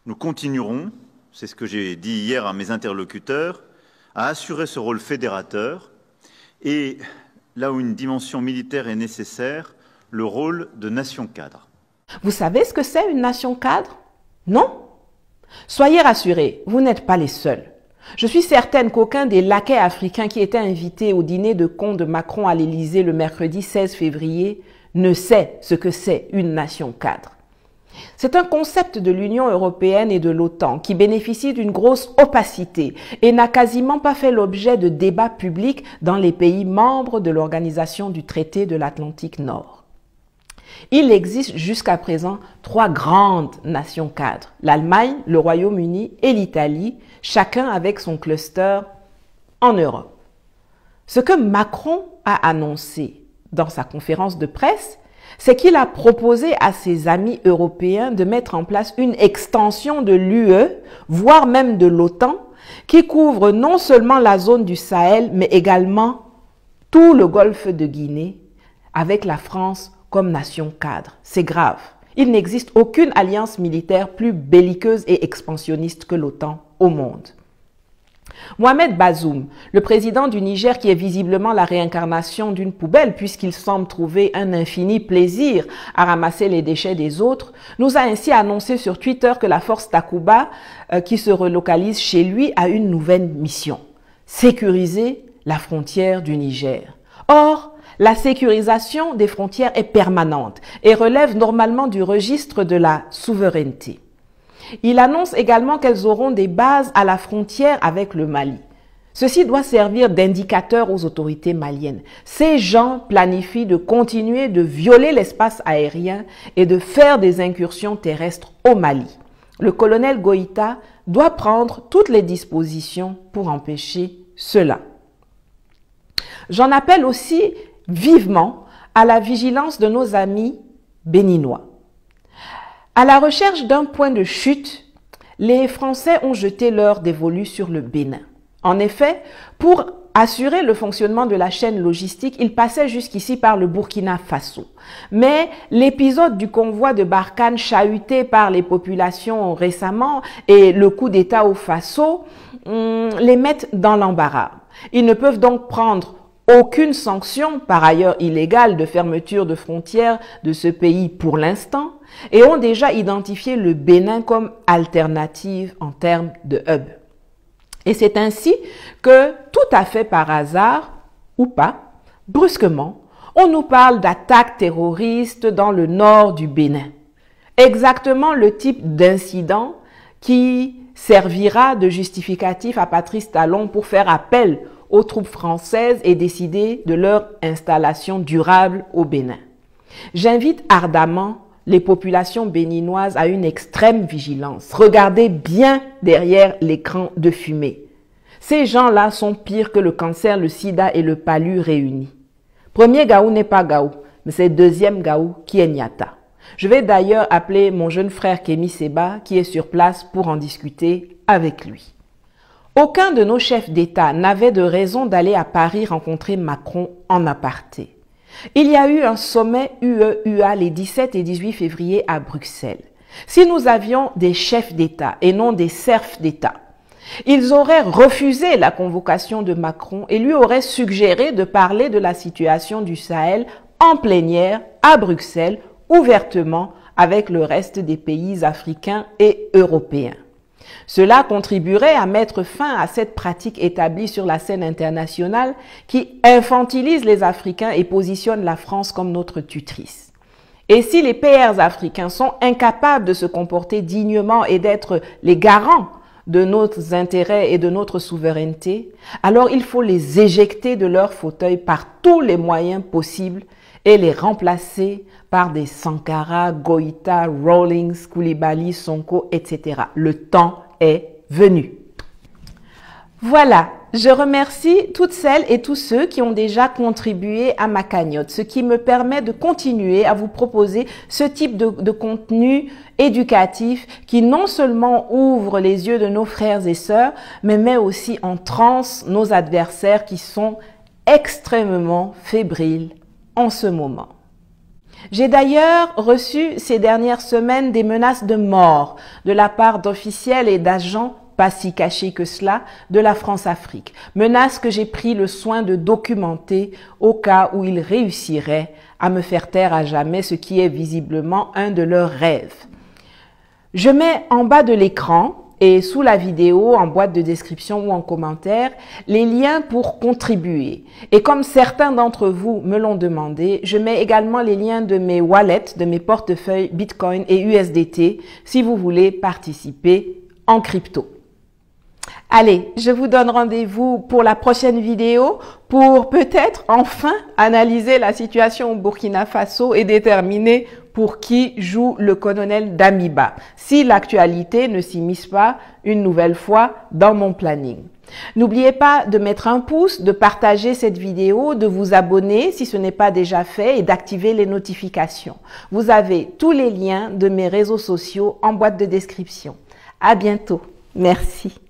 Nous continuerons, c'est ce que j'ai dit hier à mes interlocuteurs, à assurer ce rôle fédérateur et, là où une dimension militaire est nécessaire, le rôle de nation cadre. Vous savez ce que c'est une nation cadre? Non? Soyez rassurés, vous n'êtes pas les seuls. Je suis certaine qu'aucun des laquais africains qui étaient invités au dîner de con de Macron à l'Élysée le mercredi 16 février ne sait ce que c'est une nation cadre. C'est un concept de l'Union européenne et de l'OTAN qui bénéficie d'une grosse opacité et n'a quasiment pas fait l'objet de débats publics dans les pays membres de l'Organisation du traité de l'Atlantique Nord. Il existe jusqu'à présent 3 grandes nations cadres, l'Allemagne, le Royaume-Uni et l'Italie, chacun avec son cluster en Europe. Ce que Macron a annoncé dans sa conférence de presse, c'est qu'il a proposé à ses amis européens de mettre en place une extension de l'UE, voire même de l'OTAN, qui couvre non seulement la zone du Sahel, mais également tout le golfe de Guinée, avec la France comme nation cadre. C'est grave. Il n'existe aucune alliance militaire plus belliqueuse et expansionniste que l'OTAN au monde. Mohamed Bazoum, le président du Niger qui est visiblement la réincarnation d'une poubelle puisqu'il semble trouver un infini plaisir à ramasser les déchets des autres, nous a ainsi annoncé sur Twitter que la force Takuba qui se relocalise chez lui a une nouvelle mission: sécuriser la frontière du Niger. Or, la sécurisation des frontières est permanente et relève normalement du registre de la souveraineté. Il annonce également qu'elles auront des bases à la frontière avec le Mali. Ceci doit servir d'indicateur aux autorités maliennes. Ces gens planifient de continuer de violer l'espace aérien et de faire des incursions terrestres au Mali. Le colonel Goïta doit prendre toutes les dispositions pour empêcher cela. J'en appelle aussi vivement à la vigilance de nos amis béninois. À la recherche d'un point de chute, les Français ont jeté leur dévolu sur le Bénin. En effet, pour assurer le fonctionnement de la chaîne logistique, ils passaient jusqu'ici par le Burkina Faso. Mais l'épisode du convoi de Barkhane chahuté par les populations récemment et le coup d'État au Faso les mettent dans l'embarras. Ils ne peuvent donc prendre aucune sanction, par ailleurs illégale, de fermeture de frontières de ce pays pour l'instant, et ont déjà identifié le Bénin comme alternative en termes de hub. Et c'est ainsi que, tout à fait par hasard, ou pas, brusquement, on nous parle d'attaques terroristes dans le nord du Bénin. Exactement le type d'incident qui servira de justificatif à Patrice Talon pour faire appel aux troupes françaises et décider de leur installation durable au Bénin. J'invite ardemment les populations béninoises à une extrême vigilance. Regardez bien derrière l'écran de fumée. Ces gens-là sont pires que le cancer, le sida et le palu réunis. Premier Gaou n'est pas Gaou, mais c'est deuxième Gaou qui est Niata. Je vais d'ailleurs appeler mon jeune frère Kémy Seba qui est sur place pour en discuter avec lui. Aucun de nos chefs d'État n'avait de raison d'aller à Paris rencontrer Macron en aparté. Il y a eu un sommet UE-UA les 17 et 18 février à Bruxelles. Si nous avions des chefs d'État et non des serfs d'État, ils auraient refusé la convocation de Macron et lui auraient suggéré de parler de la situation du Sahel en plénière à Bruxelles, ouvertement avec le reste des pays africains et européens. Cela contribuerait à mettre fin à cette pratique établie sur la scène internationale qui infantilise les Africains et positionne la France comme notre tutrice. Et si les PR africains sont incapables de se comporter dignement et d'être les garants de nos intérêts et de notre souveraineté, alors il faut les éjecter de leur fauteuil par tous les moyens possibles et les remplacer par des Sankara, Goïta, Rawlings, Koulibaly, Sonko, etc. Le temps est venu. Voilà, je remercie toutes celles et tous ceux qui ont déjà contribué à ma cagnotte, ce qui me permet de continuer à vous proposer ce type de contenu éducatif qui non seulement ouvre les yeux de nos frères et sœurs, mais met aussi en transe nos adversaires qui sont extrêmement fébriles en ce moment. J'ai d'ailleurs reçu ces dernières semaines des menaces de mort de la part d'officiels et d'agents, pas si cachés que cela, de la France-Afrique. Menaces que j'ai pris le soin de documenter au cas où ils réussiraient à me faire taire à jamais, ce qui est visiblement un de leurs rêves. Je mets en bas de l'écran et sous la vidéo, en boîte de description ou en commentaire, les liens pour contribuer. Et comme certains d'entre vous me l'ont demandé, je mets également les liens de mes wallets, de mes portefeuilles Bitcoin et USDT, si vous voulez participer en crypto. Allez, je vous donne rendez-vous pour la prochaine vidéo pour peut-être enfin analyser la situation au Burkina Faso et déterminer pour qui joue le colonel Damiba, si l'actualité ne s'immisce pas une nouvelle fois dans mon planning. N'oubliez pas de mettre un pouce, de partager cette vidéo, de vous abonner si ce n'est pas déjà fait et d'activer les notifications. Vous avez tous les liens de mes réseaux sociaux en boîte de description. À bientôt. Merci.